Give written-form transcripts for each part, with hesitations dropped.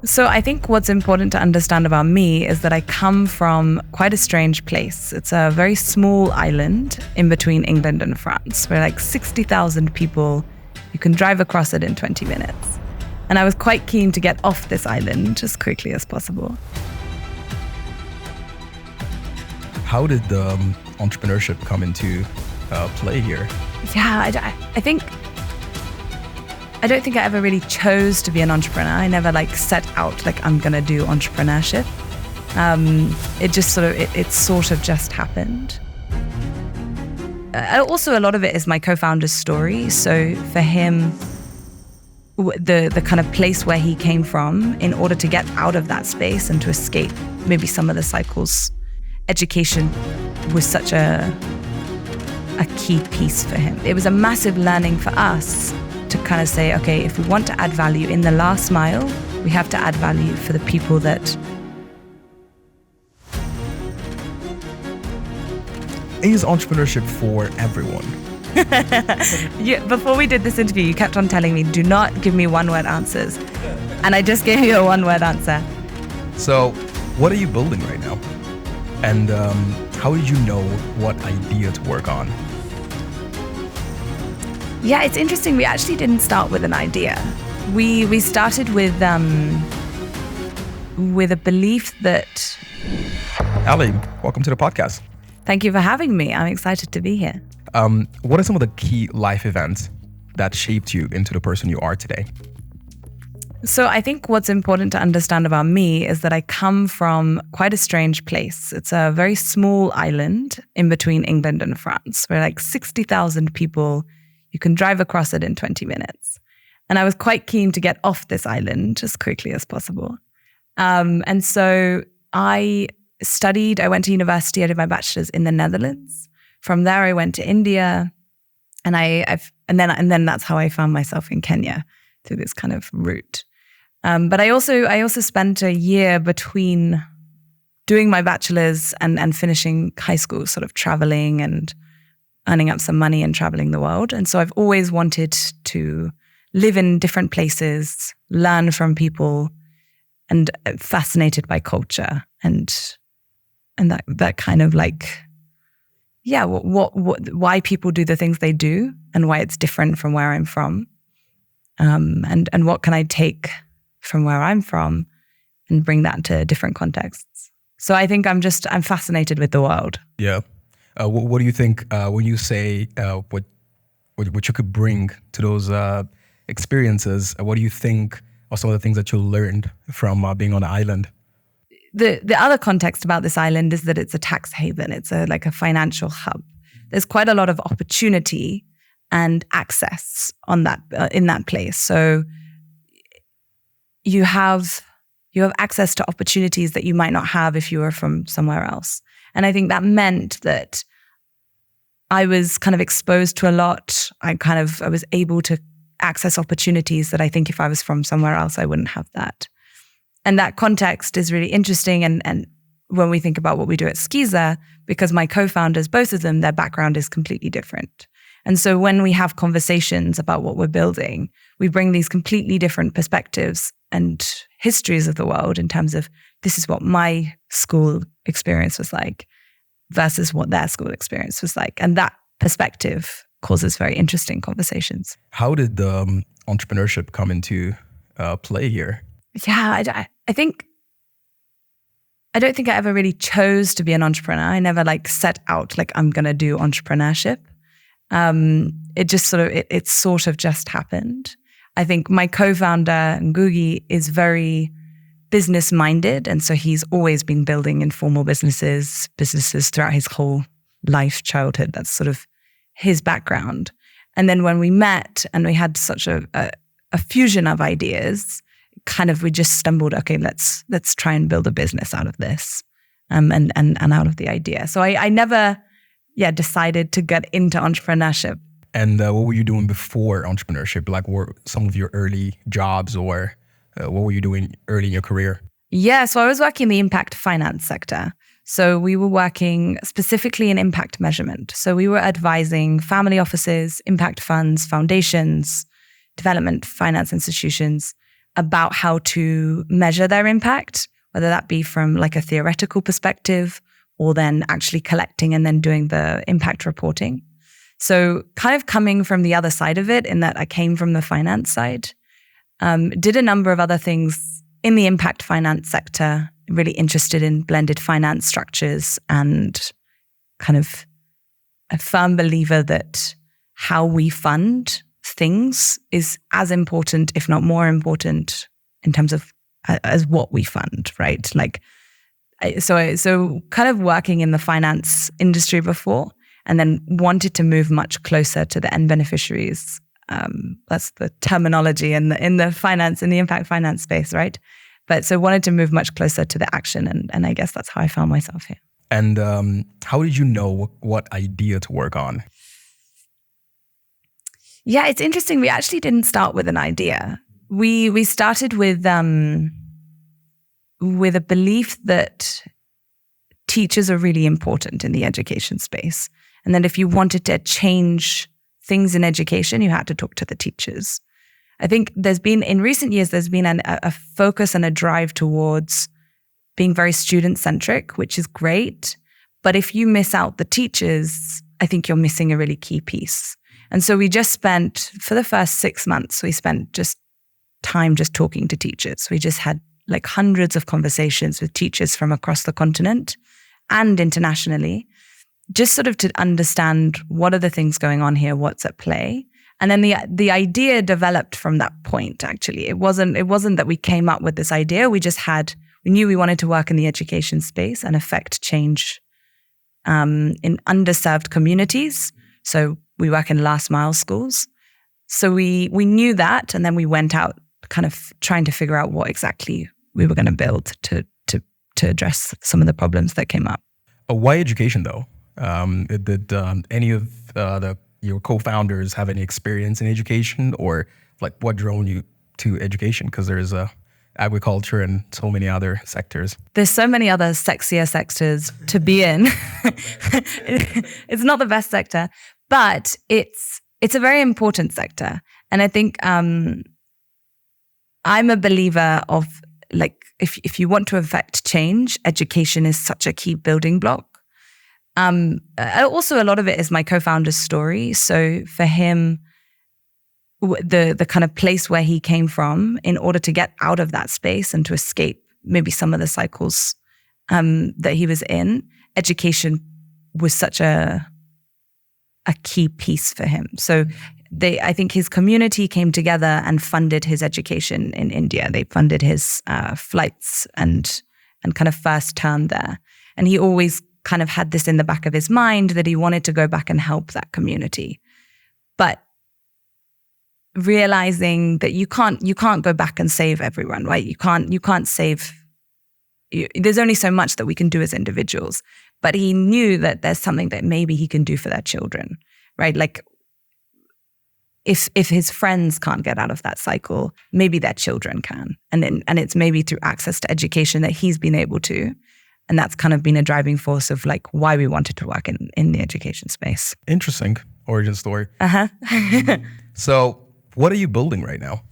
So I think what's important to understand about me is that I come from quite a strange place. It's a very small island in between England and France. We're like 60,000 people. You can drive across it in 20 minutes. And I was quite keen to get off this island as quickly as possible. How did entrepreneurship come into play here? Yeah, I don't think I ever really chose to be an entrepreneur. I never set out I'm gonna do entrepreneurship. It sort of just happened. Also, a lot of it is my co-founder's story. So for him, the kind of place where he came from, in order to get out of that space and to escape maybe some of the cycles, education was such a key piece for him. It was a massive learning for us to kind of say, okay, if we want to add value in the last mile, we have to add value for the people that... Is entrepreneurship for everyone? Before we did this interview, you kept on telling me, do not give me one-word answers. And I just gave you a one-word answer. So what are you building right now? And how did you know what idea to work on? Yeah, it's interesting. We actually didn't start with an idea. We started with a belief that... Ali, welcome to the podcast. Thank you for having me. I'm excited to be here. What are some of the key life events that shaped you into the person you are today? So I think what's important to understand about me is that I come from quite a strange place. It's a very small island in between England and France. We're like 60,000 people. You can drive across it in 20 minutes. And I was quite keen to get off this island as quickly as possible. And so I went to university, I did my bachelor's in the Netherlands. From there, I went to India, and then that's how I found myself in Kenya through this kind of route. But I also spent a year between doing my bachelor's and finishing high school, sort of traveling and earning up some money and traveling the world. And so I've always wanted to live in different places, learn from people, and fascinated by culture and that kind of why people do the things they do and why it's different from where I'm from. And what can I take from where I'm from and bring that to different contexts. So I think I'm fascinated with the world. Yeah. What do you think when you say what you could bring to those experiences? What do you think are some of the things that you learned from being on the island? The other context about this island is that it's a tax haven. It's a financial hub. There's quite a lot of opportunity and access on that in that place. So you have access to opportunities that you might not have if you were from somewhere else. And I think that meant that I was kind of exposed to a lot. I was able to access opportunities that I think if I was from somewhere else, I wouldn't have that. And that context is really interesting. And when we think about what we do at Skizaa, because my co-founders, both of them, their background is completely different. And so when we have conversations about what we're building, we bring these completely different perspectives and histories of the world in terms of this is what my school experience was like versus what their school experience was like. And that perspective causes very interesting conversations. How did entrepreneurship come into play here? Yeah, I don't think I ever really chose to be an entrepreneur. I never set out I'm going to do entrepreneurship. It sort of just happened. I think my co-founder, Ngugi, is very business-minded. And so he's always been building informal businesses throughout his whole life, childhood. That's sort of his background. And then when we met and we had such a fusion of ideas, we just stumbled, okay, let's try and build a business out of this and out of the idea. So I never decided to get into entrepreneurship. And what were you doing before entrepreneurship? What were some of your early jobs, or what were you doing early in your career? Yeah, so I was working in the impact finance sector. So we were working specifically in impact measurement. So we were advising family offices, impact funds, foundations, development finance institutions about how to measure their impact, whether that be from like a theoretical perspective or then actually collecting and then doing the impact reporting. So kind of coming from the other side of it, in that I came from the finance side, did a number of other things in the impact finance sector, really interested in blended finance structures, and kind of a firm believer that how we fund things is as important, if not more important, in terms of as what we fund, right? Like, so kind of working in the finance industry before, and then wanted to move much closer to the end beneficiaries. That's the terminology in the finance, in the impact finance space, right? But so wanted to move much closer to the action, and I guess that's how I found myself here. And how did you know what idea to work on? Yeah, it's interesting. We actually didn't start with an idea. We started with a belief that teachers are really important in the education space, and that if you wanted to change things in education, you had to talk to the teachers. I think in recent years, there's been a focus and a drive towards being very student-centric, which is great. But if you miss out the teachers, I think you're missing a really key piece. And so we just spent, for the first 6 months, we spent just time just talking to teachers. We just had like hundreds of conversations with teachers from across the continent and internationally, just sort of to understand what are the things going on here, what's at play. And then the idea developed from that point, actually. It wasn't that we came up with this idea. We knew we wanted to work in the education space and affect change in underserved communities. So we work in last mile schools. So we knew that, and then we went out kind of trying to figure out what exactly we were going to build to address some of the problems that came up. Why education, though? Did any of your co-founders have any experience in education, or like what drove you to education? Because there's agriculture and so many other sectors. There's so many other sexier sectors to be in. It's not the best sector, but it's a very important sector. And I think I'm a believer of, like, if you want to affect change, education is such a key building block. Also, a lot of it is my co-founder's story. So for him, the kind of place where he came from, in order to get out of that space and to escape maybe some of the cycles that he was in, education was such a key piece for him. So I think his community came together and funded his education in India. They funded his flights and kind of first term there. And he always kind of had this in the back of his mind that he wanted to go back and help that community. But realizing that you can't go back and save everyone, right? You can't save. There's only so much that we can do as individuals. But he knew that there's something that maybe he can do for their children, right? Like if his friends can't get out of that cycle, maybe their children can, and it's maybe through access to education that he's been able to. And that's kind of been a driving force of like why we wanted to work in the education space. Interesting origin story. So what are you building right now?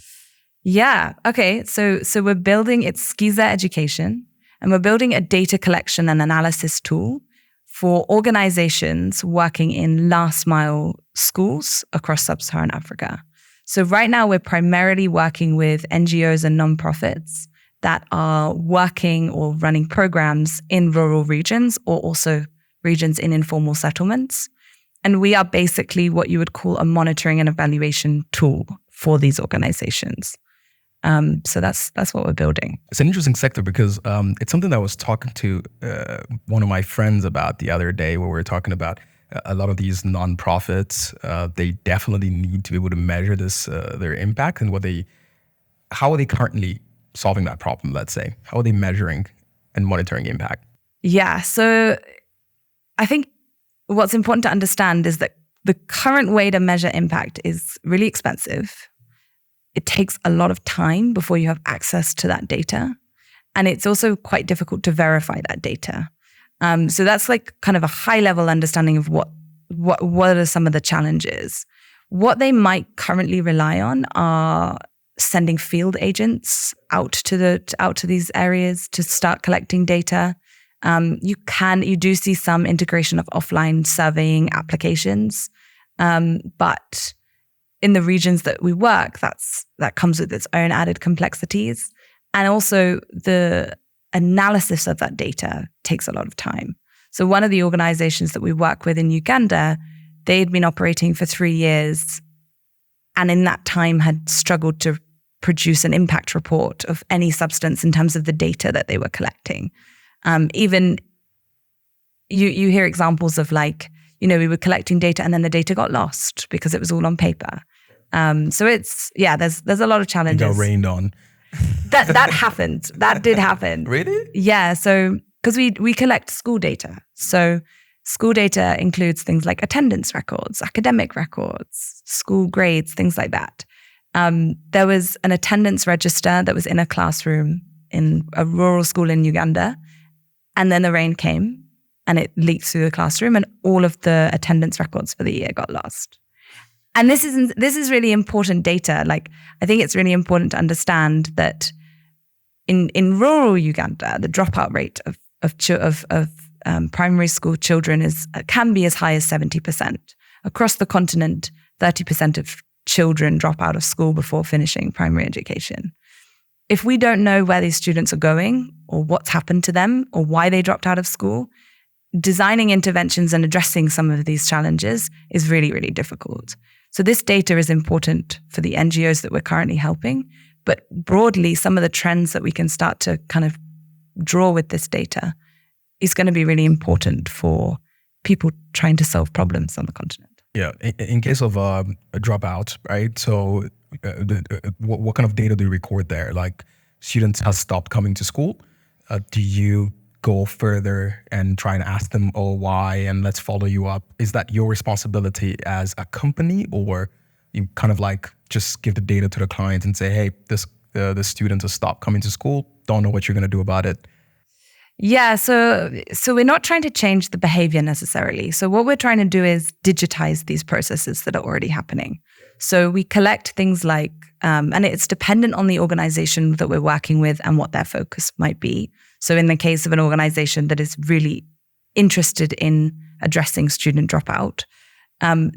Yeah. Okay. So we're building, it's Skiza Education, and we're building a data collection and analysis tool for organizations working in last mile schools across Sub-Saharan Africa. So right now we're primarily working with NGOs and nonprofits that are working or running programs in rural regions, or also regions in informal settlements. And we are basically what you would call a monitoring and evaluation tool for these organizations. So that's what we're building. It's an interesting sector because it's something that I was talking to one of my friends about the other day, where we were talking about a lot of these nonprofits. They definitely need to be able to measure their impact, and how are they currently solving that problem, let's say? How are they measuring and monitoring impact? Yeah, so I think what's important to understand is that the current way to measure impact is really expensive. It takes a lot of time before you have access to that data. And it's also quite difficult to verify that data. So that's like kind of a high level understanding of what are some of the challenges. What they might currently rely on are sending field agents out to these areas to start collecting data. You do see some integration of offline surveying applications, but in the regions that we work, that comes with its own added complexities, and also the analysis of that data takes a lot of time. So one of the organizations that we work with in Uganda, they had been operating for 3 years, and in that time had struggled to produce an impact report of any substance in terms of the data that they were collecting. Even you hear examples of we were collecting data and then the data got lost because it was all on paper. So there's a lot of challenges. It got rained on. That happened. That did happen. Really? Yeah. So because we collect school data. So school data includes things like attendance records, academic records, school grades, things like that. There was an attendance register that was in a classroom in a rural school in Uganda. And then the rain came and it leaked through the classroom and all of the attendance records for the year got lost. And this is really important data. I think it's really important to understand that in rural Uganda, the dropout rate of primary school children can be as high as 70%. Across the continent, 30% of children drop out of school before finishing primary education. If we don't know where these students are going or what's happened to them or why they dropped out of school, designing interventions and addressing some of these challenges is really, really difficult. So this data is important for the NGOs that we're currently helping, but broadly, some of the trends that we can start to kind of draw with this data is going to be really important for people trying to solve problems on the continent. Yeah, in case of a dropout, right? So what kind of data do you record there? Like students have stopped coming to school. Do you go further and try and ask them, oh, why? And let's follow you up. Is that your responsibility as a company, or you kind of just give the data to the client and say, hey, the students have stopped coming to school. Don't know what you're going to do about it. Yeah, so we're not trying to change the behavior necessarily. So what we're trying to do is digitize these processes that are already happening. So we collect things like, and it's dependent on the organization that we're working with and what their focus might be. So in the case of an organization that is really interested in addressing student dropout,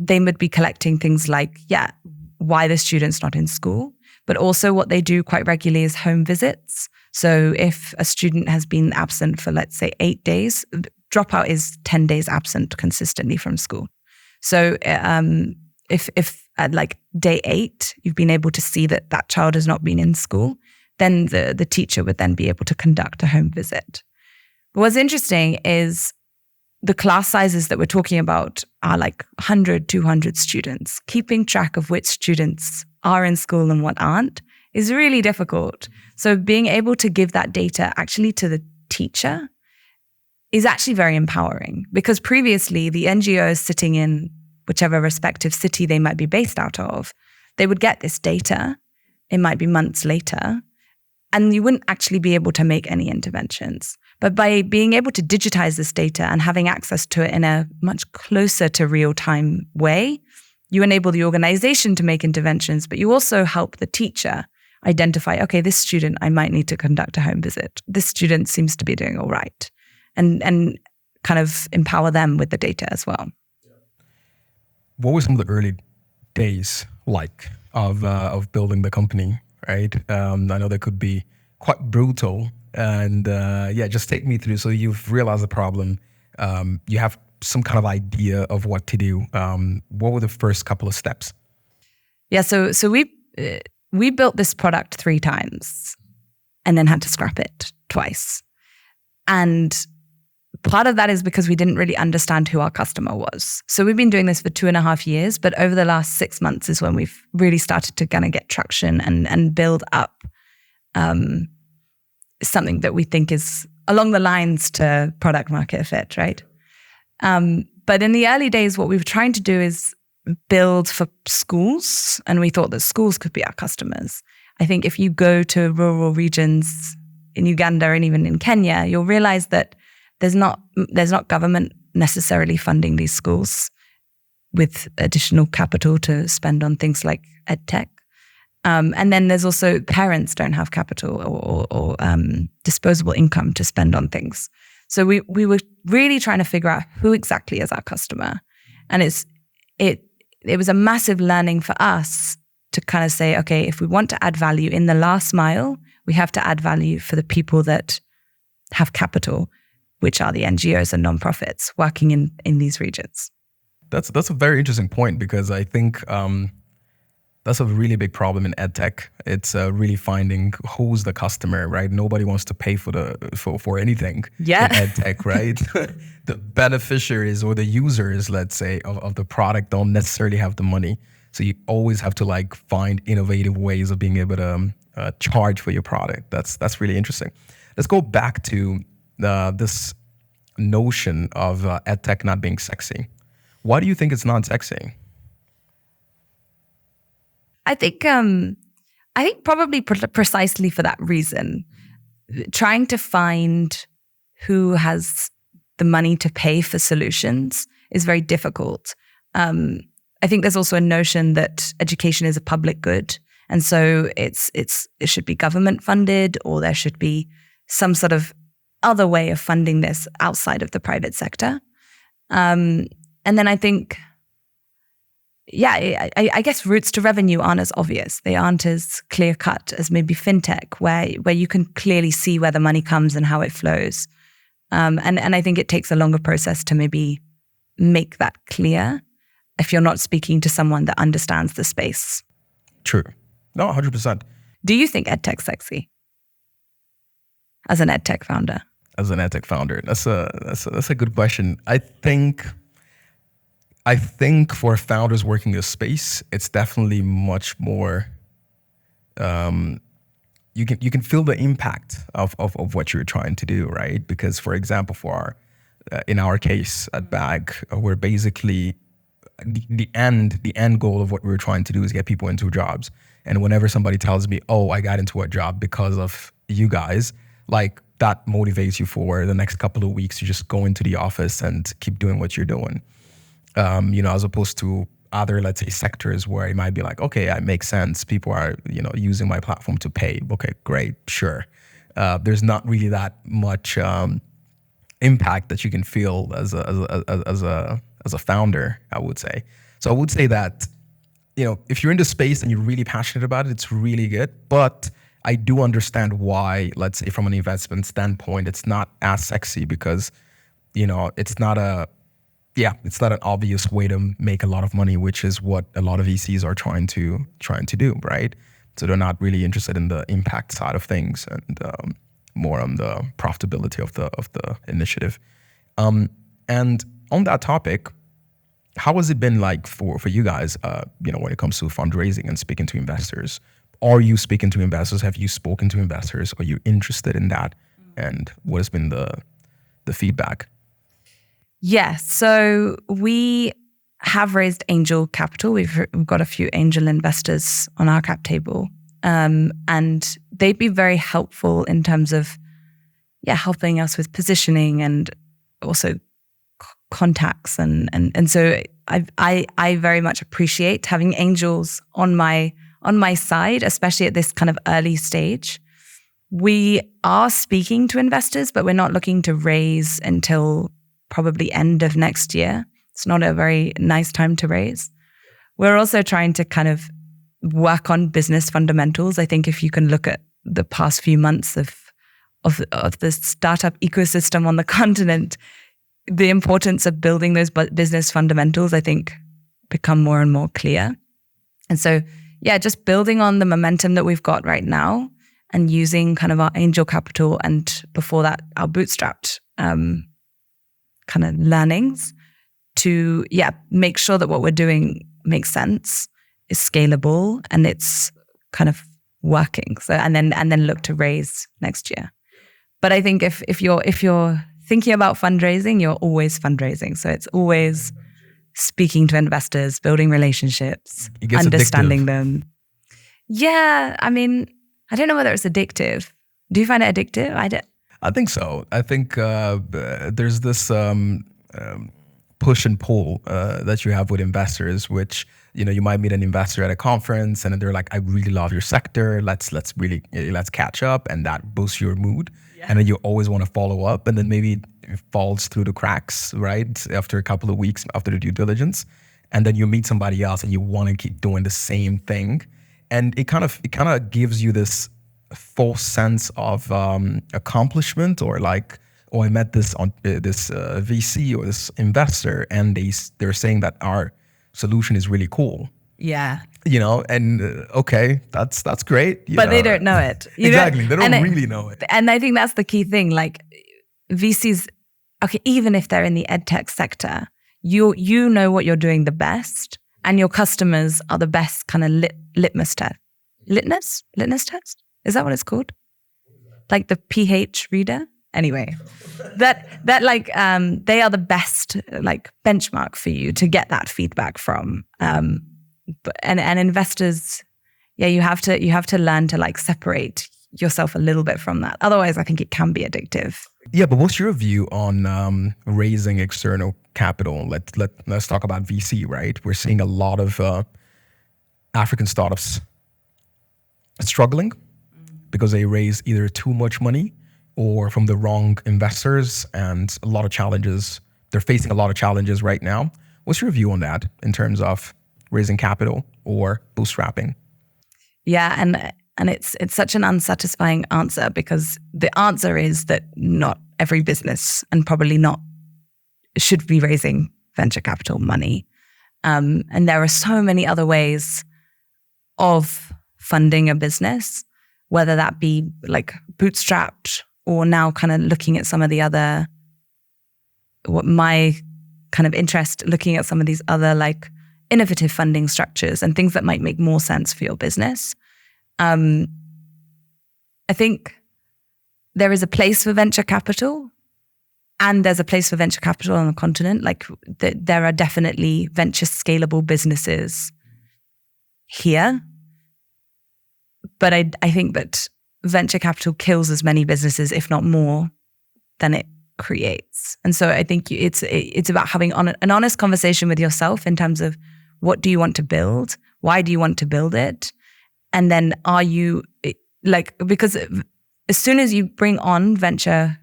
they would be collecting things like, why the student's not in school, but also what they do quite regularly is home visits. So if a student has been absent for, let's say, 8 days, dropout is 10 days absent consistently from school. So if at day 8, you've been able to see that child has not been in school, then the teacher would then be able to conduct a home visit. But what's interesting is the class sizes that we're talking about are 100, 200 students. Keeping track of which students are in school and what aren't is really difficult. So being able to give that data actually to the teacher is actually very empowering, because previously the NGOs sitting in whichever respective city they might be based out of, they would get this data, it might be months later, and you wouldn't actually be able to make any interventions. But by being able to digitize this data and having access to it in a much closer to real-time way, you enable the organization to make interventions, but you also help the teacher identify, okay, this student, I might need to conduct a home visit. This student seems to be doing all right. And kind of empower them with the data as well. What were some of the early days like of building the company, right? I know they could be quite brutal. And just take me through. So you've realized the problem. You have some kind of idea of what to do. What were the first couple of steps? Yeah, so we built this product 3 times and then had to scrap it twice. And part of that is because we didn't really understand who our customer was. So we've been doing this for 2.5 years, but over the last 6 months is when we've really started to kind of get traction and build up something that we think is along the lines to product market fit, right? But in the early days, what we were trying to do is build for schools, and we thought that schools could be our customers. I think if you go to rural regions in Uganda and even in Kenya, you'll realize that there's not government necessarily funding these schools with additional capital to spend on things like EdTech. And then there's also parents don't have capital or disposable income to spend on things. So we were really trying to figure out who exactly is our customer. And it was a massive learning for us to kind of say, okay, if we want to add value in the last mile, we have to add value for the people that have capital, which are the NGOs and nonprofits working in these regions. That's a very interesting point, because I think that's a really big problem in EdTech. It's really finding who's the customer, right? Nobody wants to pay for anything in EdTech, right? The beneficiaries or the users, let's say, of the product don't necessarily have the money. So you always have to like find innovative ways of being able to charge for your product. That's really interesting. Let's go back to this notion of EdTech not being sexy. Why do you think it's not sexy? I think probably precisely for that reason, trying to find who has the money to pay for solutions is very difficult. I think there's also a notion that education is a public good, and so it should be government funded, or there should be some sort of other way of funding this outside of the private sector. And then I think, I guess routes to revenue aren't as obvious. They aren't as clear cut as maybe fintech, where you can clearly see where the money comes and how it flows. And I think it takes a longer process to maybe make that clear if you're not speaking to someone that understands the space. True. No, 100%. Do you think EdTech's sexy? As an EdTech founder? As an EdTech founder, that's a good question. I think for founders working in a space, it's definitely much more. You can feel the impact of what you're trying to do, right? Because, for example, in our case at BAG, we're basically the end goal of what we're trying to do is get people into jobs. And whenever somebody tells me, "Oh, I got into a job because of you guys," like that motivates you for the next couple of weeks to just go into the office and keep doing what you're doing. As opposed to other, let's say, sectors where it might be like, okay, it makes sense. People are, using my platform to pay. Okay, great, sure. There's not really that much impact that you can feel as a founder, I would say. So I would say that, if you're in the space and you're really passionate about it, it's really good. But I do understand why, let's say, from an investment standpoint, it's not as sexy because, it's not an obvious way to make a lot of money, which is what a lot of VCs are trying to do, right? So they're not really interested in the impact side of things and more on the profitability of the initiative. And on that topic, how has it been like for you guys? When it comes to fundraising and speaking to investors, are you speaking to investors? Have you spoken to investors? Are you interested in that? And what has been the feedback? Yes. So we have raised angel capital. We've got a few angel investors on our cap table. And they'd be very helpful in terms of, helping us with positioning and also contacts. And so I very much appreciate having angels on my side, especially at this kind of early stage. We are speaking to investors, but we're not looking to raise until probably end of next year. It's not a very nice time to raise. We're also trying to kind of work on business fundamentals. I think if you can look at the past few months of the startup ecosystem on the continent, the importance of building those business fundamentals, I think, become more and more clear. And so, just building on the momentum that we've got right now and using kind of our angel capital and before that, our bootstrapped kind of learnings to make sure that what we're doing makes sense, is scalable, and it's kind of working. So and then look to raise next year. But I think if you're thinking about fundraising, you're always fundraising. So it's always speaking to investors, building relationships, understanding them. Yeah, I mean, I don't know whether it's addictive. Do you find it addictive? I think so. I think there's this push and pull that you have with investors, which you might meet an investor at a conference, and then they're like, "I really love your sector. Let's catch up," and that boosts your mood. Yeah. And then you always want to follow up, and then maybe it falls through the cracks, right? After a couple of weeks after the due diligence, and then you meet somebody else, and you want to keep doing the same thing, and it kind of gives you this false sense of accomplishment, or like, oh, I met this VC or this investor, and they're saying that our solution is really cool. Yeah. And okay, that's great. But they don't know it. Exactly. They don't really know it. And I think that's the key thing. Like VCs, okay, even if they're in the EdTech sector, you know what you're doing the best, and your customers are the best kind of litmus test. Litmus test? Is that what it's called? Like the pH reader? Anyway, that like they are the best like benchmark for you to get that feedback from. And investors, yeah, you have to learn to like separate yourself a little bit from that. Otherwise, I think it can be addictive. Yeah, but what's your view on raising external capital? Let's talk about VC, right? We're seeing a lot of African startups struggling because they raise either too much money or from the wrong investors, and a lot of challenges. They're facing a lot of challenges right now. What's your view on that in terms of raising capital or bootstrapping? Yeah, and it's such an unsatisfying answer, because the answer is that not every business, and probably not, should be raising venture capital money. And there are so many other ways of funding a business, whether that be like bootstrapped, or now kind of looking at some of the other, what my kind of interest, looking at some of these other like innovative funding structures and things that might make more sense for your business. I think there is a place for venture capital, and there's a place for venture capital on the continent. Like there are definitely venture scalable businesses here. But I think that venture capital kills as many businesses, if not more, than it creates. And so I think it's about having an honest conversation with yourself in terms of, what do you want to build? Why do you want to build it? And then are you like, because as soon as you bring on venture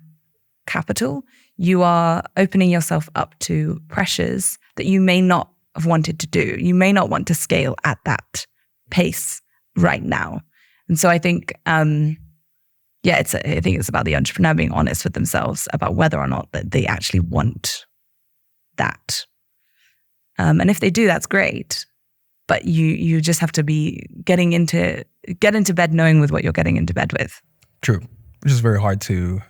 capital, you are opening yourself up to pressures that you may not have wanted to do. You may not want to scale at that pace right now. And so I think, I think it's about the entrepreneur being honest with themselves about whether or not that they actually want that. And if they do, that's great. But you just have to be get into bed knowing with what you're getting into bed with. True, which is very hard to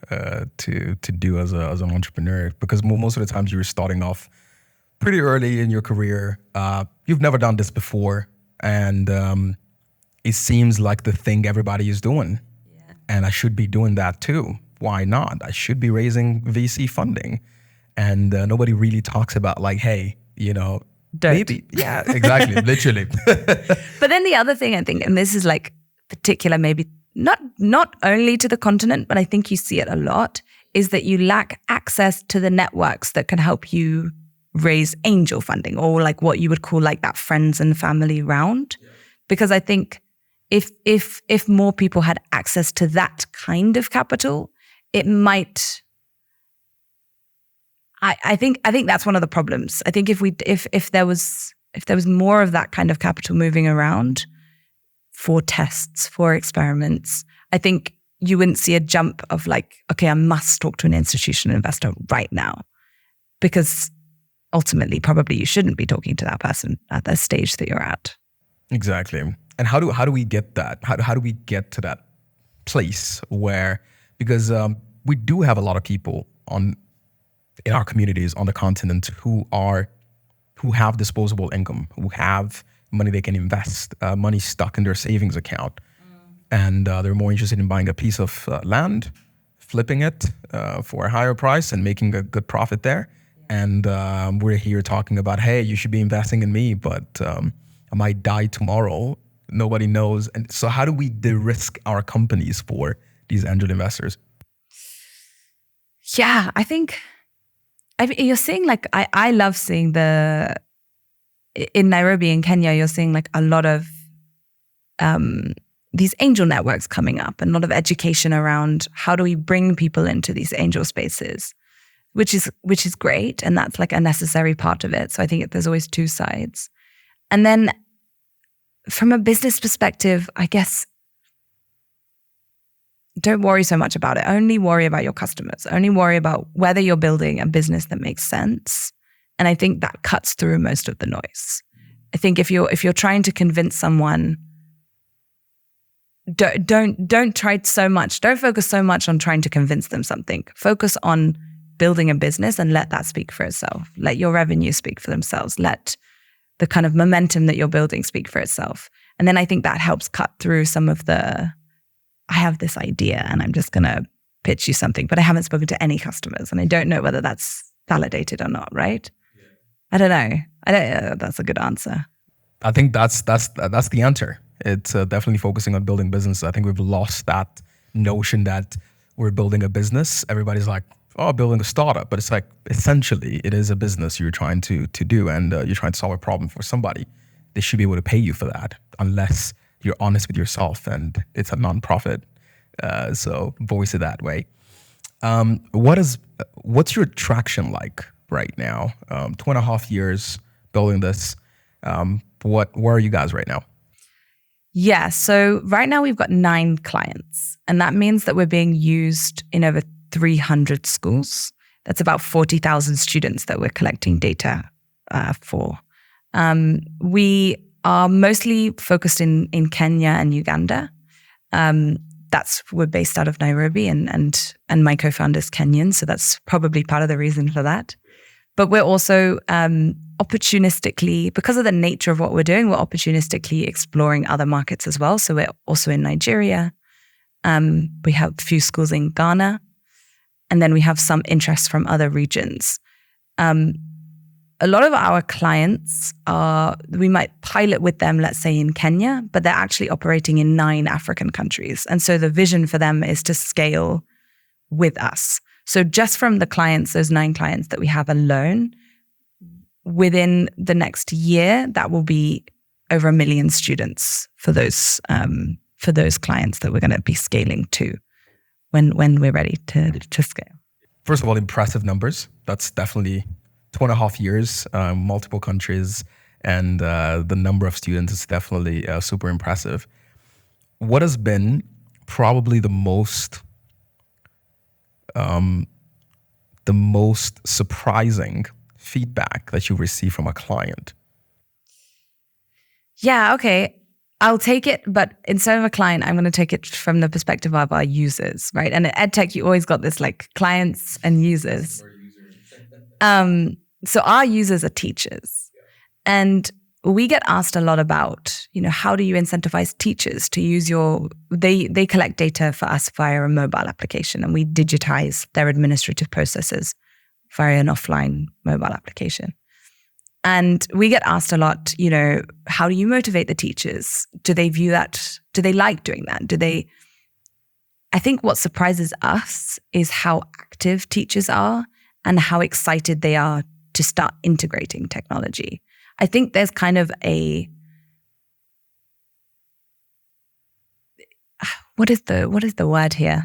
do as an entrepreneur, because most of the times you're starting off pretty early in your career. You've never done this before, and it seems like the thing everybody is doing. Yeah. And I should be doing that too. Why not? I should be raising VC funding. And nobody really talks about like, hey, don't. Maybe. Yeah, exactly. Literally. But then the other thing I think, and this is like particular, maybe not only to the continent, but I think you see it a lot, is that you lack access to the networks that can help you raise angel funding, or like what you would call like that friends and family round. Yeah. Because I think if more people had access to that kind of capital, it might. I think that's one of the problems. I think if there was more of that kind of capital moving around for tests, for experiments, I think you wouldn't see a jump of like, okay, I must talk to an institutional investor right now, because ultimately probably you shouldn't be talking to that person at the stage that you're at. Exactly. And how do we get that? How do we get to that place where, because we do have a lot of people in our communities on the continent who have disposable income, who have money they can invest, money stuck in their savings account. And they're more interested in buying a piece of land, flipping it for a higher price and making a good profit there. And we're here talking about, hey, you should be investing in me, but I might die tomorrow. Nobody knows. And so how do we de-risk our companies for these angel investors? Yeah, I think you're seeing like, I love seeing the in Nairobi, in Kenya, you're seeing like a lot of these angel networks coming up and a lot of education around how do we bring people into these angel spaces, which is great. And that's like a necessary part of it. So I think there's always two sides. And then from a business perspective, I guess, don't worry so much about it. Only worry about your customers. Only worry about whether you're building a business that makes sense. And I think that cuts through most of the noise. I think if you're trying to convince someone, don't try so much. Don't focus so much on trying to convince them something. Focus on building a business and let that speak for itself. Let your revenue speak for themselves. Let the kind of momentum that you're building speak for itself. And then I think that helps cut through some of the, I have this idea and I'm just going to pitch you something, but I haven't spoken to any customers and I don't know whether that's validated or not, right? Yeah. I don't know. That's a good answer. I think that's the answer. It's definitely focusing on building business. I think we've lost that notion that we're building a business. Everybody's like, oh, building a startup, but it's like essentially it is a business you're trying to do, and you're trying to solve a problem for somebody. They should be able to pay you for that, unless you're honest with yourself and it's a nonprofit. So voice it that way. What's your traction like right now? 2.5 years building this. Where are you guys right now? Yeah, so right now we've got 9 clients, and that means that we're being used in over 300 schools. That's about 40,000 students that we're collecting data for. We are mostly focused in Kenya and Uganda. We're based out of Nairobi, and my co-founder's Kenyan, so that's probably part of the reason for that. But we're also opportunistically, because of the nature of what we're doing, we're opportunistically exploring other markets as well. So we're also in Nigeria. We have a few schools in Ghana, and then we have some interest from other regions. A lot of our clients we might pilot with them, let's say in Kenya, but they're actually operating in 9 African countries. And so the vision for them is to scale with us. So just from the clients, those 9 clients that we have alone, within the next year, that will be over 1 million students for those clients that we're going to be scaling to when we're ready to scale. First of all, impressive numbers. That's definitely 2.5 years, multiple countries, and the number of students is definitely super impressive. What has been probably the most surprising feedback that you received from a client? Yeah, okay. I'll take it, but instead of a client, I'm going to take it from the perspective of our users, right? And at EdTech, you always got this like clients and users. So our users are teachers. And we get asked a lot about, how do you incentivize teachers to use they collect data for us via a mobile application, and we digitize their administrative processes via an offline mobile application. And we get asked a lot, how do you motivate the teachers? Do they view that? Do they like doing that? I think what surprises us is how active teachers are and how excited they are to start integrating technology. I think there's kind of what is the word here?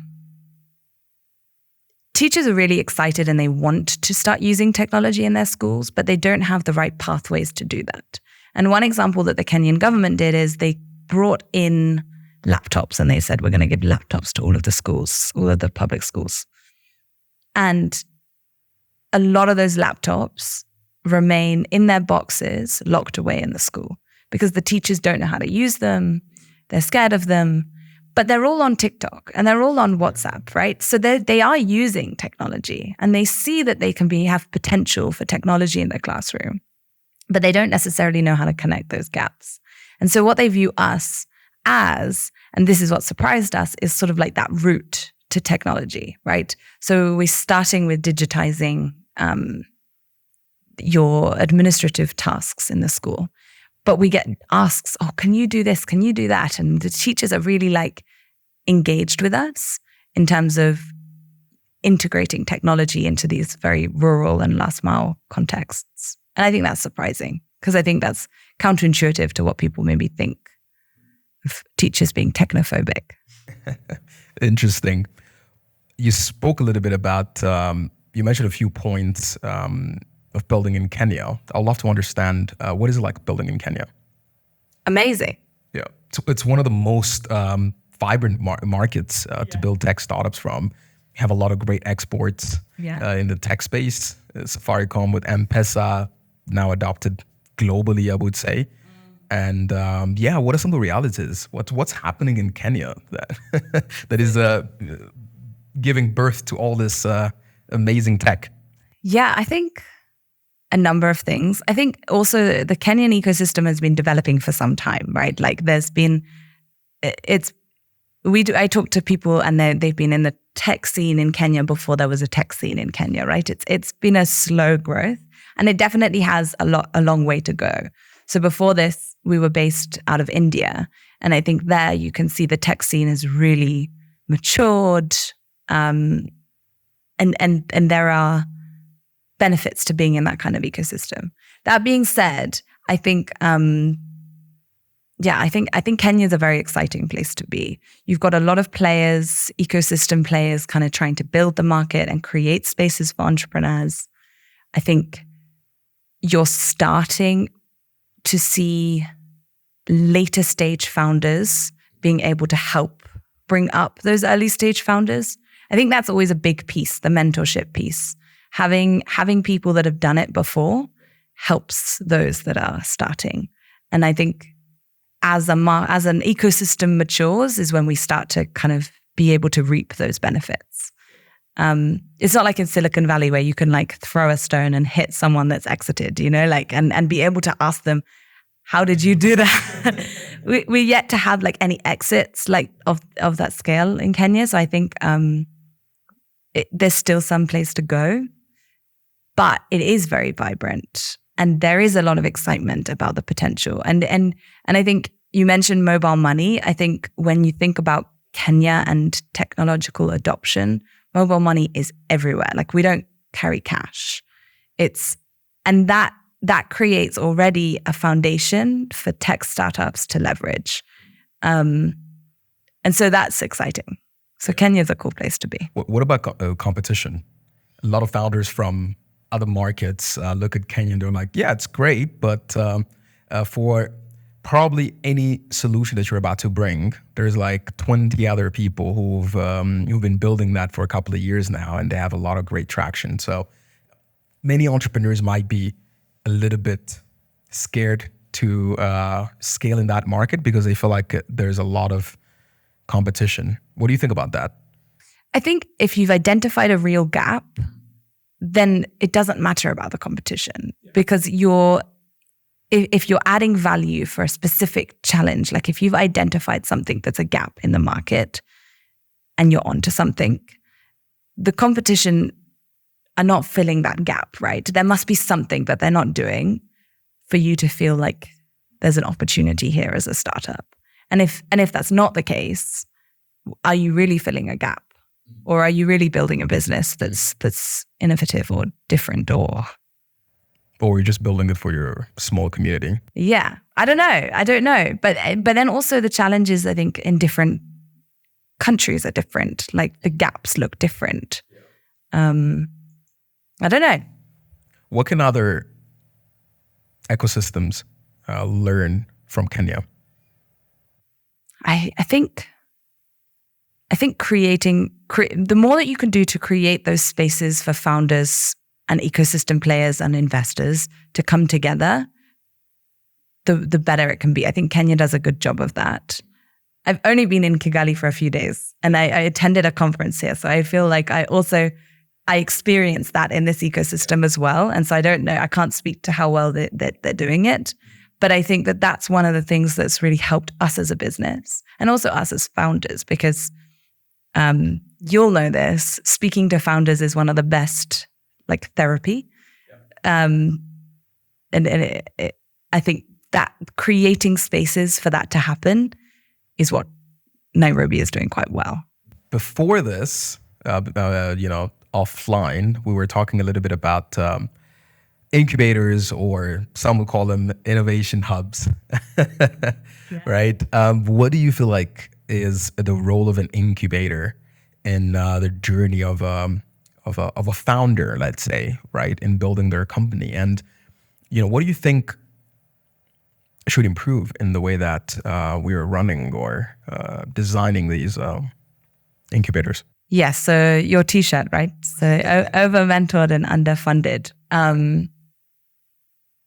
Teachers are really excited and they want to start using technology in their schools, but they don't have the right pathways to do that. And one example that the Kenyan government did is they brought in laptops and they said, we're going to give laptops to all of the schools, all of the public schools. And a lot of those laptops remain in their boxes, locked away in the school, because the teachers don't know how to use them. They're scared of them. But they're all on TikTok and they're all on WhatsApp, right? So they are using technology and they see that they can have potential for technology in their classroom, but they don't necessarily know how to connect those gaps. And so what they view us as, and this is what surprised us, is sort of like that route to technology, right? So we're starting with digitizing your administrative tasks in the school. But we get asks, can you do this? Can you do that? And the teachers are really engaged with us in terms of integrating technology into these very rural and last mile contexts. And I think that's surprising. because I think that's counterintuitive to what people maybe think of teachers being technophobic. Interesting. You spoke a little bit about, you mentioned a few points of building in Kenya. I'd love to understand, what is it like building in Kenya? Amazing. Yeah, it's one of the most vibrant markets to build tech startups from. We have a lot of great exports in the tech space. Safaricom with M-Pesa, now adopted globally, I would say. And what are some of the realities? What's happening in Kenya that is giving birth to all this amazing tech? Yeah, I think a number of things. I think also the Kenyan ecosystem has been developing for some time, right? Like I talk to people and they've been in the tech scene in Kenya before there was a tech scene in Kenya, right? It's been a slow growth, and it definitely has a long way to go. So before this, we were based out of India, and I think there you can see the tech scene has really matured, and there are benefits to being in that kind of ecosystem. That being said, I think Kenya is a very exciting place to be. You've got a lot of players, ecosystem players, kind of trying to build the market and create spaces for entrepreneurs. I think you're starting to see later stage founders being able to help bring up those early stage founders. I think that's always a big piece, the mentorship piece. Having people that have done it before helps those that are starting. And I think as an ecosystem matures is when we start to kind of be able to reap those benefits. It's not like in Silicon Valley where you can like throw a stone and hit someone that's exited, and be able to ask them, how did you do that? We're yet to have like any exits like of that scale in Kenya. So I think there's still some place to go, but it is very vibrant. And there is a lot of excitement about the potential. And I think you mentioned mobile money. I think when you think about Kenya and technological adoption, mobile money is everywhere. Like we don't carry cash. And that creates already a foundation for tech startups to leverage. And so that's exciting. So Kenya is a cool place to be. What about competition? A lot of founders from other markets look at Kenya and they're like, yeah, it's great, but for probably any solution that you're about to bring, there's like 20 other people who've been building that for a couple of years now, and they have a lot of great traction. So many entrepreneurs might be a little bit scared to scale in that market because they feel like there's a lot of competition. What do you think about that? I think if you've identified a real gap, then it doesn't matter about the competition because if you're adding value for a specific challenge, like if you've identified something that's a gap in the market and you're onto something, the competition are not filling that gap, right? There must be something that they're not doing for you to feel like there's an opportunity here as a startup. And if that's not the case, are you really filling a gap? Or are you really building a business that's innovative or different or you're just building it for your small community? Yeah, I don't know. But then also the challenges, I think, in different countries are different. Like the gaps look different. I don't know. What can other ecosystems learn from Kenya? I think the more that you can do to create those spaces for founders and ecosystem players and investors to come together, the better it can be. I think Kenya does a good job of that. I've only been in Kigali for a few days and I attended a conference here. So I feel like I experienced that in this ecosystem as well. And so I don't know, I can't speak to how well they're doing it. But I think that that's one of the things that's really helped us as a business and also us as founders because you'll know this, speaking to founders is one of the best like therapy. I think that creating spaces for that to happen is what Nairobi is doing quite well. Before this, offline, we were talking a little bit about incubators, or some would call them innovation hubs, right? What do you feel like is the role of an incubator in the journey of a founder, let's say, right, in building their company? And what do you think should improve in the way that we are running or designing these incubators? Yes. So your T-shirt, right? So over mentored and underfunded.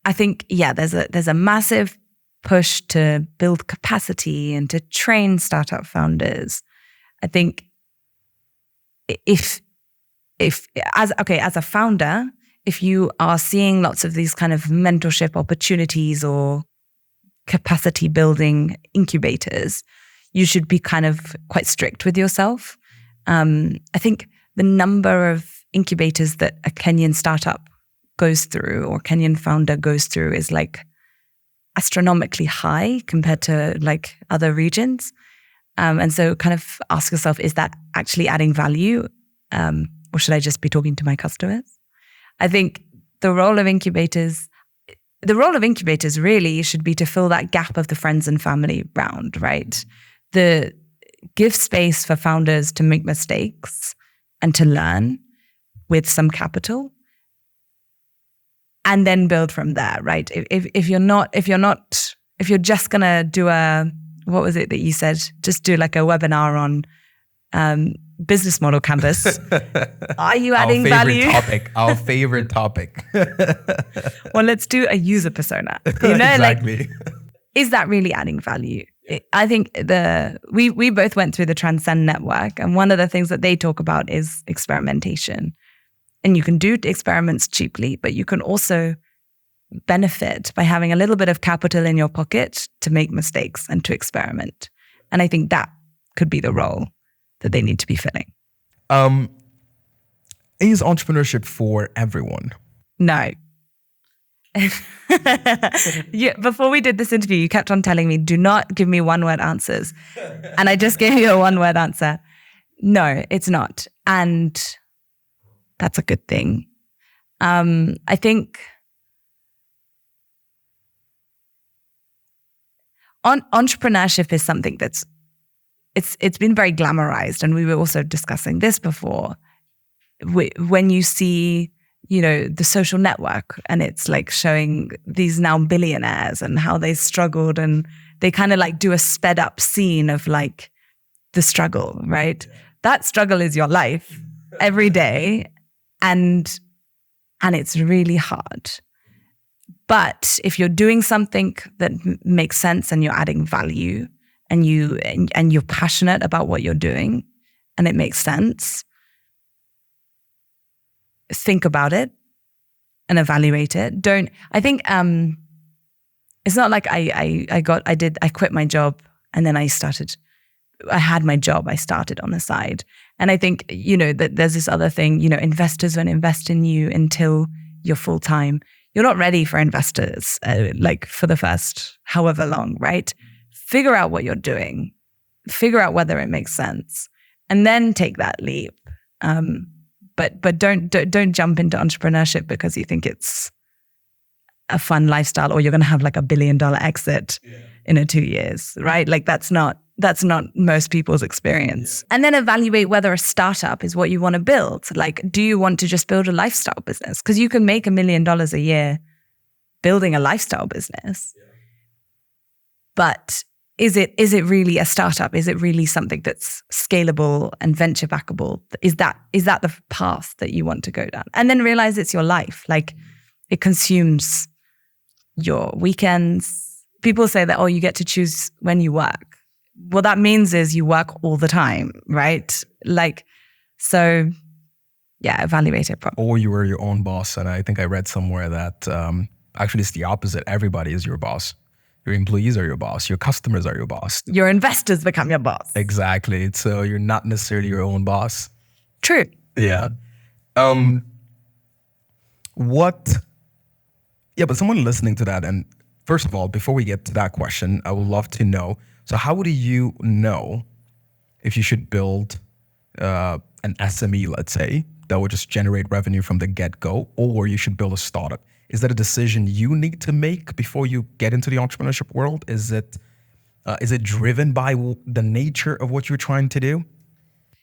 I think, there's a massive push to build capacity and to train startup founders. I think if as a founder, if you are seeing lots of these kind of mentorship opportunities or capacity building incubators, you should be kind of quite strict with yourself. I think the number of incubators that a Kenyan startup goes through or Kenyan founder goes through is like astronomically high compared to like other regions. And so kind of ask yourself, is that actually adding value? Or should I just be talking to my customers? I think the role of incubators really should be to fill that gap of the friends and family round, right? Give space for founders to make mistakes and to learn with some capital, and then build from there, right? If you're just gonna do what was it that you said? Just do like a webinar on business model canvas. Are you adding value? Our favorite topic. Well, let's do a user persona. Exactly. Is that really adding value? I think we both went through the Transcend Network, and one of the things that they talk about is experimentation. And you can do experiments cheaply, but you can also benefit by having a little bit of capital in your pocket to make mistakes and to experiment. And I think that could be the role that they need to be filling. Is entrepreneurship for everyone? No. Before we did this interview, you kept on telling me, do not give me one-word answers. And I just gave you a one-word answer. No, it's not. And that's a good thing. I think entrepreneurship is something that's it's been very glamorized, and we were also discussing this before. When you see, the social network, and it's like showing these now billionaires and how they struggled, and they kind of like do a sped up scene of like the struggle, right? Yeah. That struggle is your life every day, and it's really hard. But if you're doing something that makes sense and you're adding value, and you're passionate about what you're doing, and it makes sense, think about it and evaluate it. I think it's not like I quit my job and then I had my job, I started on the side. And I think, that there's this other thing, investors won't invest in you until you're full time. You're not ready for investors, like for the first however long, right? Figure out what you're doing, figure out whether it makes sense, and then take that leap. But don't jump into entrepreneurship because you think it's a fun lifestyle, or you're going to have like $1 billion exit in 2 years, right? Like that's not most people's experience. And then evaluate whether a startup is what you want to build. Like, do you want to just build a lifestyle business? Because you can make $1 million a year building a lifestyle business. Yeah. But is it really a startup? Is it really something that's scalable and venture backable? Is that the path that you want to go down? And then realize it's your life. Like, it consumes your weekends. People say that, you get to choose when you work. What that means is you work all the time, right? Like, so yeah, evaluate it properly. Or you were your own boss. And I think I read somewhere that actually it's the opposite. Everybody is your boss. Your employees are your boss. Your customers are your boss. Your investors become your boss. Exactly. So you're not necessarily your own boss. True. Yeah. But someone listening to that, and first of all, before we get to that question, I would love to know, so how do you know if you should build an SME, let's say, that will just generate revenue from the get-go, or you should build a startup? Is that a decision you need to make before you get into the entrepreneurship world? Is it driven by the nature of what you're trying to do?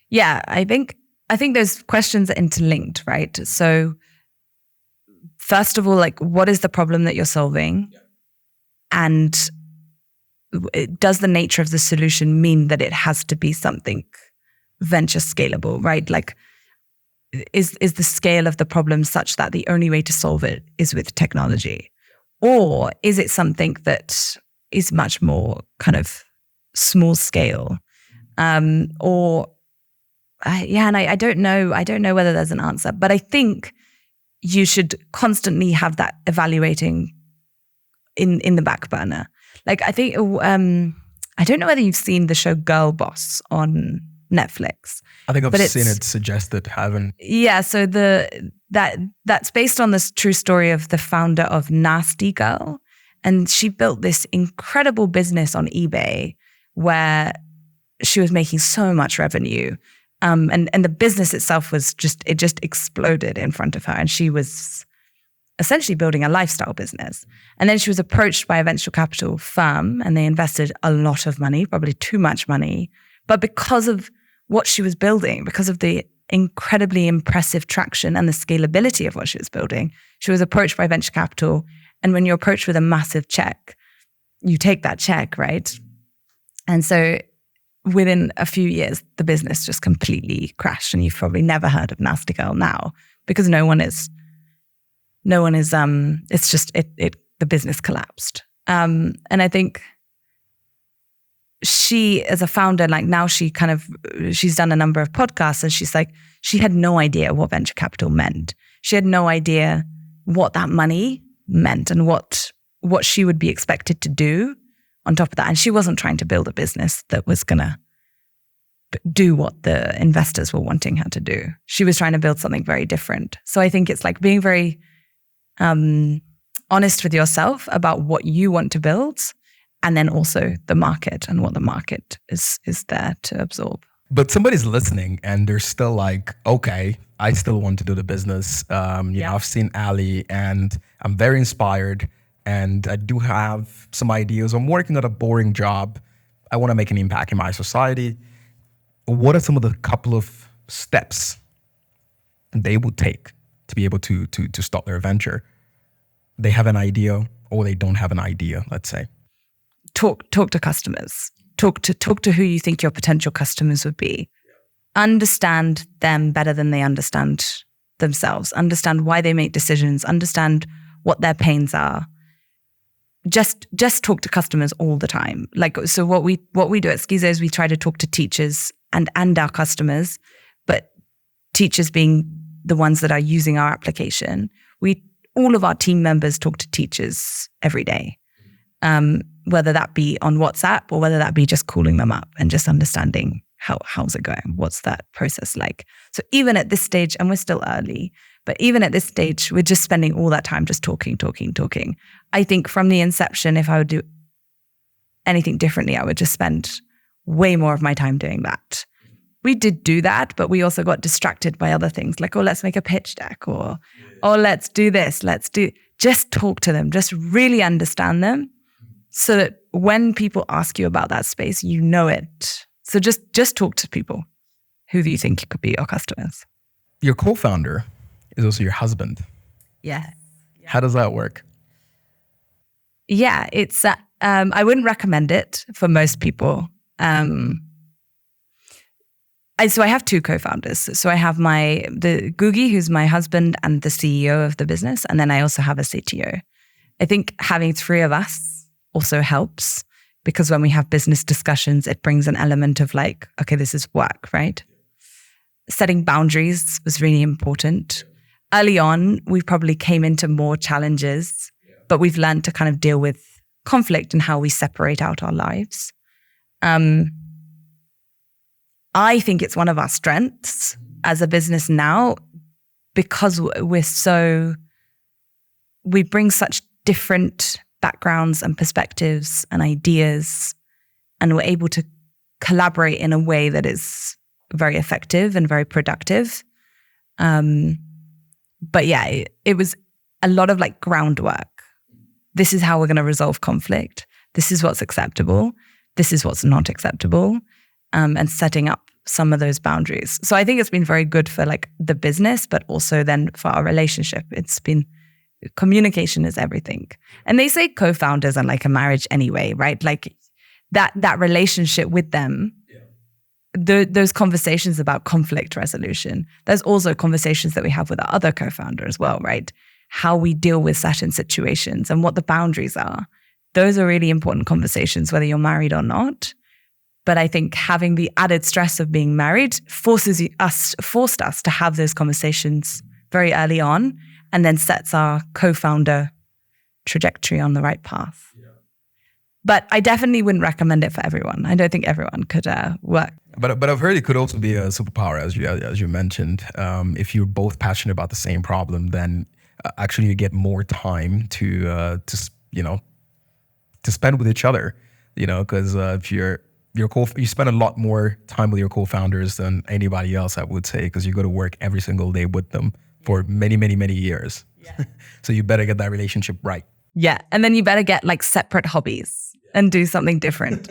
Yeah, I think those questions are interlinked, right? So first of all, like, what is the problem that you're solving? Yeah. And does the nature of the solution mean that it has to be something venture scalable, right? Like, is the scale of the problem such that the only way to solve it is with technology? Or is it something that is much more kind of small scale? And I don't know. I don't know whether there's an answer, but I think you should constantly have that evaluating in the back burner. Like, I think, I don't know whether you've seen the show Girl Boss on Netflix. I think I've seen it suggested, haven't. Yeah, so that's based on this true story of the founder of Nasty Girl. And she built this incredible business on eBay where she was making so much revenue. And the business itself was just exploded in front of her. And she was essentially building a lifestyle business. And then she was approached by a venture capital firm and they invested a lot of money, probably too much money. But because of what she was building, because of the incredibly impressive traction and the scalability of what she was building, she was approached by venture capital. And when you're approached with a massive check, you take that check, right? And so within a few years, the business just completely crashed. And you've probably never heard of Nasty Girl now because the business collapsed. And I think she, as a founder, like now she's done a number of podcasts and she's like, she had no idea what venture capital meant. She had no idea what that money meant and what she would be expected to do on top of that. And she wasn't trying to build a business that was going to do what the investors were wanting her to do. She was trying to build something very different. So I think it's like being very honest with yourself about what you want to build, and then also the market and what the market is there to absorb. But somebody's listening and they're still like, okay, I still want to do the business. I've seen Ali and I'm very inspired and I do have some ideas. I'm working at a boring job. I want to make an impact in my society. What are some of the couple of steps they would take to be able to start their venture? They have an idea or they don't have an idea, let's say. Talk to customers. Talk to who you think your potential customers would be. Understand them better than they understand themselves. Understand why they make decisions. Understand what their pains are. Just talk to customers all the time. Like, so what we do at Skiza is we try to talk to teachers and our customers, but teachers being the ones that are using our application. All of our team members talk to teachers every day. Whether that be on WhatsApp or whether that be just calling them up and just understanding how's it going? What's that process like? So even at this stage, and we're still early, but even at this stage, we're just spending all that time just talking. I think from the inception, if I would do anything differently, I would just spend way more of my time doing that. We did do that, but we also got distracted by other things like, let's make a pitch deck or let's do this, just talk to them, just really understand them so that when people ask you about that space, you know it. So just talk to people. Who do you think could be your customers? Your co-founder is also your husband. Yes. How does that work? Yeah, it's, I wouldn't recommend it for most people. So I have two co-founders. So I have the Gugi, who's my husband and the CEO of the business. And then I also have a CTO. I think having three of us also helps because when we have business discussions, it brings an element of like, okay, this is work, right? Setting boundaries was really important. Early on, we probably came into more challenges, but we've learned to kind of deal with conflict and how we separate out our lives. I think it's one of our strengths as a business now because we bring such different backgrounds and perspectives and ideas, and we're able to collaborate in a way that is very effective and very productive. But yeah, it was a lot of like groundwork. This is how we're going to resolve conflict. This is what's acceptable. This is what's not acceptable. And setting up some of those boundaries. So I think it's been very good for like the business, but also then for our relationship. It's been, communication is everything. And they say co-founders are like a marriage anyway, right? Like that relationship with them, those conversations about conflict resolution. There's also conversations that we have with our other co-founder as well, right? How we deal with certain situations and what the boundaries are. Those are really important conversations, whether you're married or not. But I think having the added stress of being married forced us to have those conversations very early on, and then sets our co-founder trajectory on the right path. Yeah. But I definitely wouldn't recommend it for everyone. I don't think everyone could work. But I've heard it could also be a superpower, as you mentioned. If you're both passionate about the same problem, then actually you get more time to spend with each other. Because if you spend a lot more time with your co-founders than anybody else, I would say, because you go to work every single day with them for many, many, many years. Yeah. So you better get that relationship right. Yeah. And then you better get like separate hobbies and do something different.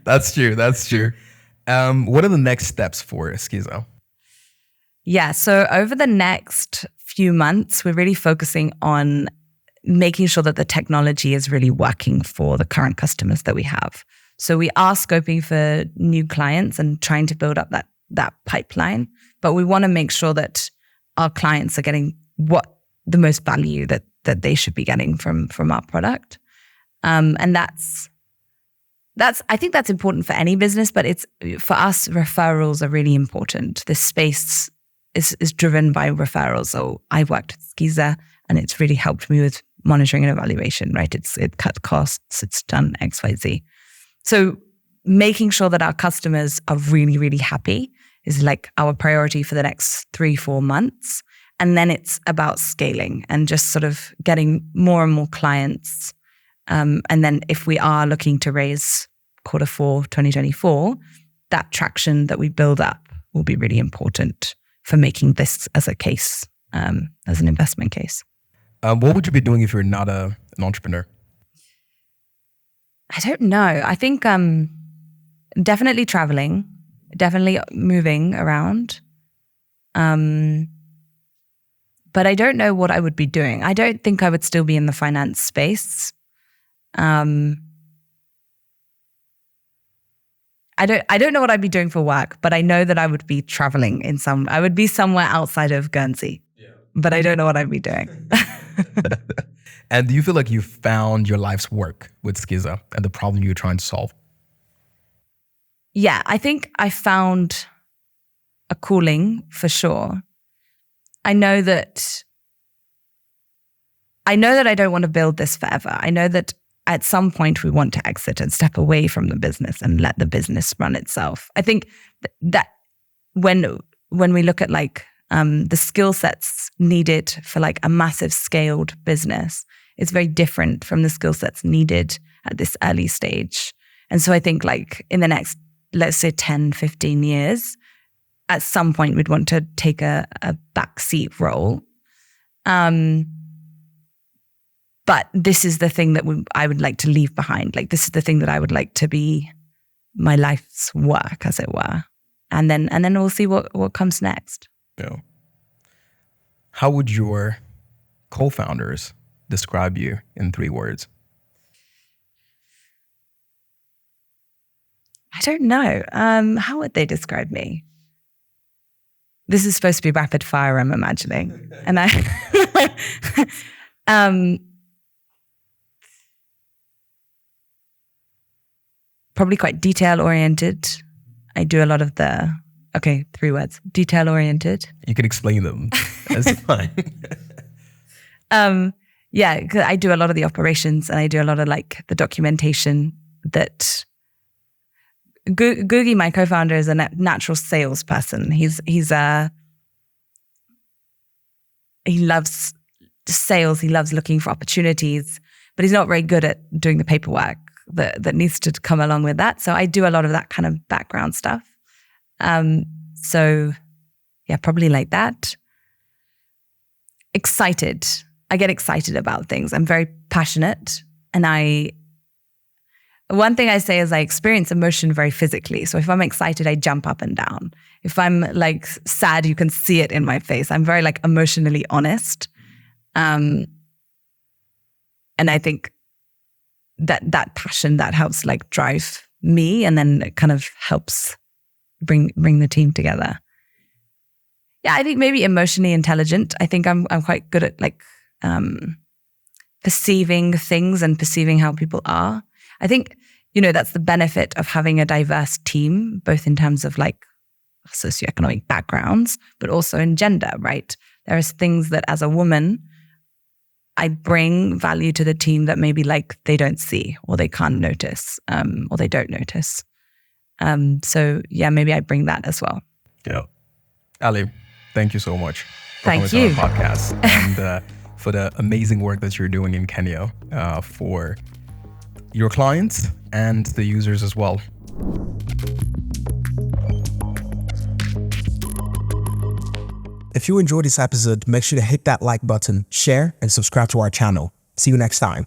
That's true. What are the next steps for Skizaa? Yeah. So over the next few months, we're really focusing on making sure that the technology is really working for the current customers that we have. So we are scoping for new clients and trying to build up that pipeline, but we want to make sure that our clients are getting what the most value that they should be getting from our product. And that's I think that's important for any business, but it's for us, referrals are really important. This space is driven by referrals. So I worked at Skizaa and it's really helped me with monitoring and evaluation, right? It cut costs, it's done X, Y, Z. So making sure that our customers are really, really happy is like our priority for the next 3-4 months. And then it's about scaling and just sort of getting more and more clients. And then if we are looking to raise Q4 2024, that traction that we build up will be really important for making this as a case, as an investment case. What would you be doing if you're not an entrepreneur? I don't know. I think definitely traveling, definitely moving around. But I don't know what I would be doing. I don't think I would still be in the finance space. I don't know what I'd be doing for work, but I know that I would be traveling I would be somewhere outside of Guernsey. Yeah. But I don't know what I'd be doing. And do you feel like you found your life's work with Skizaa and the problem you're trying to solve? Yeah, I think I found a calling for sure. I know that I don't want to build this forever. I know that at some point we want to exit and step away from the business and let the business run itself. I think that when we look at like the skill sets needed for like a massive scaled business, it's very different from the skill sets needed at this early stage. And so I think like in the next, let's say 10, 15 years, at some point we'd want to take a backseat role. But this is the thing that I would like to leave behind. Like this is the thing that I would like to be my life's work, as it were. And then we'll see what comes next. Yeah. How would your co-founders describe you in 3 words? I don't know. How would they describe me? This is supposed to be rapid fire, I'm imagining. And probably quite detail-oriented. I do a lot of 3 words, detail-oriented. You can explain them. That's fine. Yeah, 'cause I do a lot of the operations and I do a lot of like the documentation that Gugi, my co-founder, is a natural salesperson. He loves sales. He loves looking for opportunities, but he's not very good at doing the paperwork that needs to come along with that. So I do a lot of that kind of background stuff. So yeah, probably like that. excited. I get excited about things. I'm very passionate. And one thing I say is I experience emotion very physically. So if I'm excited, I jump up and down. If I'm like sad, you can see it in my face. I'm very like emotionally honest. And I think that passion, that helps like drive me, and then it kind of helps bring the team together. Yeah, I think maybe emotionally intelligent. I think I'm quite good at like perceiving things and perceiving how people are. I think, that's the benefit of having a diverse team, both in terms of like socioeconomic backgrounds, but also in gender, right? There are things that as a woman, I bring value to the team that maybe like they don't see or they can't notice, or they don't notice. So yeah, maybe I bring that as well. Yeah. Ali, thank you so much for Thank coming you. to our podcast and for the amazing work that you're doing in Kenya for your clients and the users as well. If you enjoyed this episode, make sure to hit that like button, share, and subscribe to our channel. See you next time.